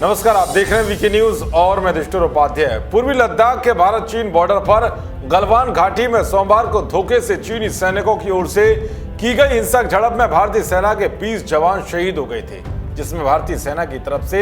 नमस्कार, आप देख रहे हैं वीके न्यूज और मैं दृष्टर उपाध्याय। पूर्वी लद्दाख के भारत चीन बॉर्डर पर गलवान घाटी में सोमवार को धोखे से चीनी सैनिकों की ओर से की गई हिंसक झड़प में भारतीय सेना के 20 जवान शहीद हो गए थे, जिसमें भारतीय सेना की तरफ से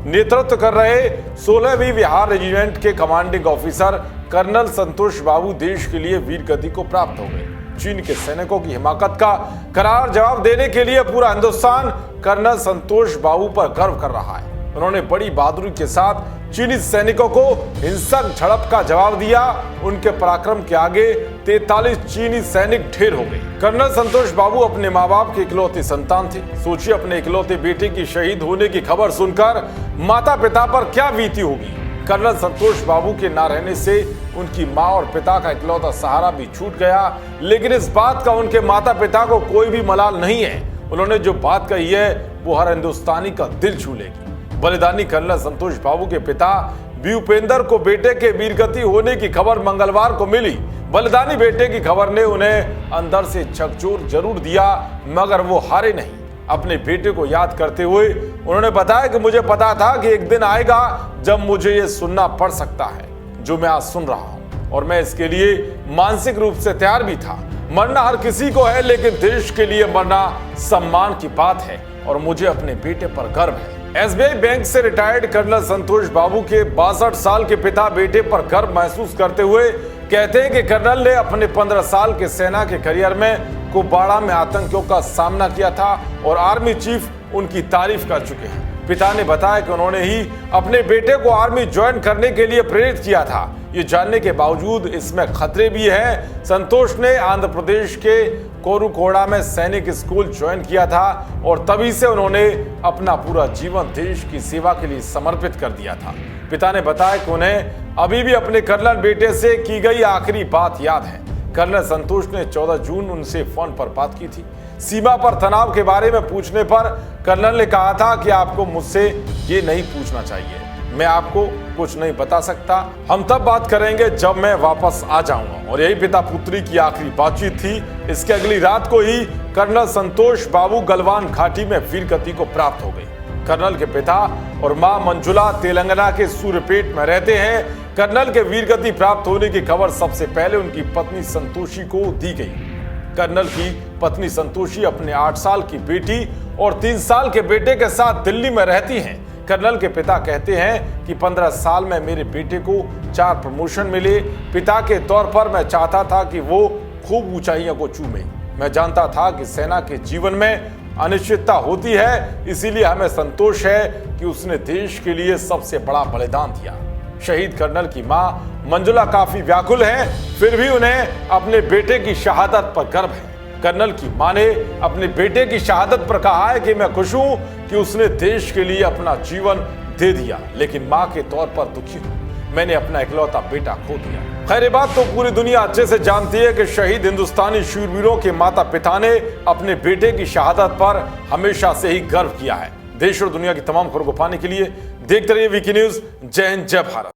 नेतृत्व कर रहे 16वीं बिहार रेजिमेंट के कमांडिंग ऑफिसर कर्नल संतोष बाबू देश के लिए वीर गति को प्राप्त हो गए। चीन के सैनिकों की हिमाकत का करार जवाब देने के लिए पूरा हिंदुस्तान कर्नल संतोष बाबू पर गर्व कर रहा है। उन्होंने बड़ी बहादुरी के साथ चीनी सैनिकों को हिंसक झड़प का जवाब दिया। उनके पराक्रम के आगे 43 चीनी सैनिक ढेर हो गए। कर्नल संतोष बाबू अपने माँ बाप के इकलौते संतान थे। सोचिए, अपने इकलौते बेटे की शहीद होने की खबर सुनकर माता पिता पर क्या बीती होगी। कर्नल संतोष बाबू के ना रहने से उनकी माँ और पिता का इकलौता सहारा भी छूट गया, लेकिन इस बात का उनके माता पिता को कोई भी मलाल नहीं है। उन्होंने जो बात कही है वो हर हिंदुस्तानी का दिल छू लेगी। बलिदानी कर्नल संतोष बाबू के पिता भूपेंद्र को बेटे के वीरगति होने की खबर मंगलवार को मिली। बलिदानी बेटे की खबर ने उन्हें अंदर से झकझोर जरूर दिया, मगर वो हारे नहीं। अपने बेटे को याद करते हुए उन्होंने बताया कि मुझे पता था कि एक दिन आएगा जब मुझे ये सुनना पड़ सकता है जो मैं आज सुन रहा हूं, और मैं इसके लिए मानसिक रूप से तैयार भी था। मरना हर किसी को है, लेकिन देश के लिए मरना सम्मान की बात है और मुझे अपने बेटे पर गर्व है। एसबीआई बैंक से रिटायर्ड कर्नल संतोष बाबू के 62 साल के पिता बेटे पर गर्व महसूस करते हुए कहते हैं कि कर्नल ने अपने 15 साल के सेना के करियर में कुपवाड़ा में आतंकियों का सामना किया था और आर्मी चीफ उनकी तारीफ कर चुके हैं। पिता ने बताया कि उन्होंने ही अपने बेटे को आर्मी ज्वाइन करने के लिए प्रेरित किया था। ये जानने के बावजूद इसमें खतरे भी हैं। संतोष ने आंध्र प्रदेश के कोरुकोड़ा में सैनिक स्कूल ज्वाइन किया था और तभी से उन्होंने अपना पूरा जीवन देश की सेवा के लिए समर्पित कर दिया था। पिता ने बताया कि उन्हें अभी भी अपने कर्नल बेटे से की गई आखिरी बात याद है। कर्नल संतोष ने 14 जून उनसे फोन पर बात की थी। सीमा पर तनाव के बारे में पूछने पर कर्नल ने कहा था कि आपको मुझसे ये नहीं पूछना चाहिए, मैं आपको कुछ नहीं बता सकता, हम तब बात करेंगे जब मैं वापस आ जाऊंगा। और यही पिता पुत्री की आखिरी बातचीत थी। इसके अगली रात को ही कर्नल संतोष बाबू गलवान घाटी में वीर गति को प्राप्त हो गई। कर्नल के पिता और मां मंजुला तेलंगाना के सूर्यपेट में रहते हैं। कर्नल के वीरगति प्राप्त होने की खबर सबसे पहले उनकी पत्नी संतोषी को दी गई। कर्नल की पत्नी संतोषी अपने 8 साल की बेटी और 3 साल के बेटे के साथ दिल्ली में रहती हैं। कर्नल के पिता कहते हैं कि 15 साल में मेरे बेटे को 4 प्रमोशन मिले। पिता के तौर पर मैं चाहता था कि वो खूब ऊंचाइयों को चूमे। मैं जानता था कि सेना के जीवन में अनिश्चितता होती है, इसीलिए हमें संतोष है कि उसने देश के लिए सबसे बड़ा बलिदान दिया। शहीद कर्नल की मां मंजुला काफी व्याकुल हैं, फिर भी उन्हें अपने बेटे की शहादत पर गर्व है। कर्नल की मां ने अपने बेटे की शहादत पर कहा है कि मैं खुश हूं कि उसने देश के लिए अपना जीवन दे दिया, लेकिन मां के तौर पर दुखी हूं, मैंने अपना इकलौता बेटा खो दिया। खैर, ये बात तो पूरी दुनिया अच्छे से जानती है कि शहीद हिंदुस्तानी शूरवीरों के माता पिता ने अपने बेटे की शहादत पर हमेशा से ही गर्व किया है। देश और दुनिया की तमाम खबरों को पाने के लिए देखते रहिए वीके न्यूज। जय हिंद, जय भारत।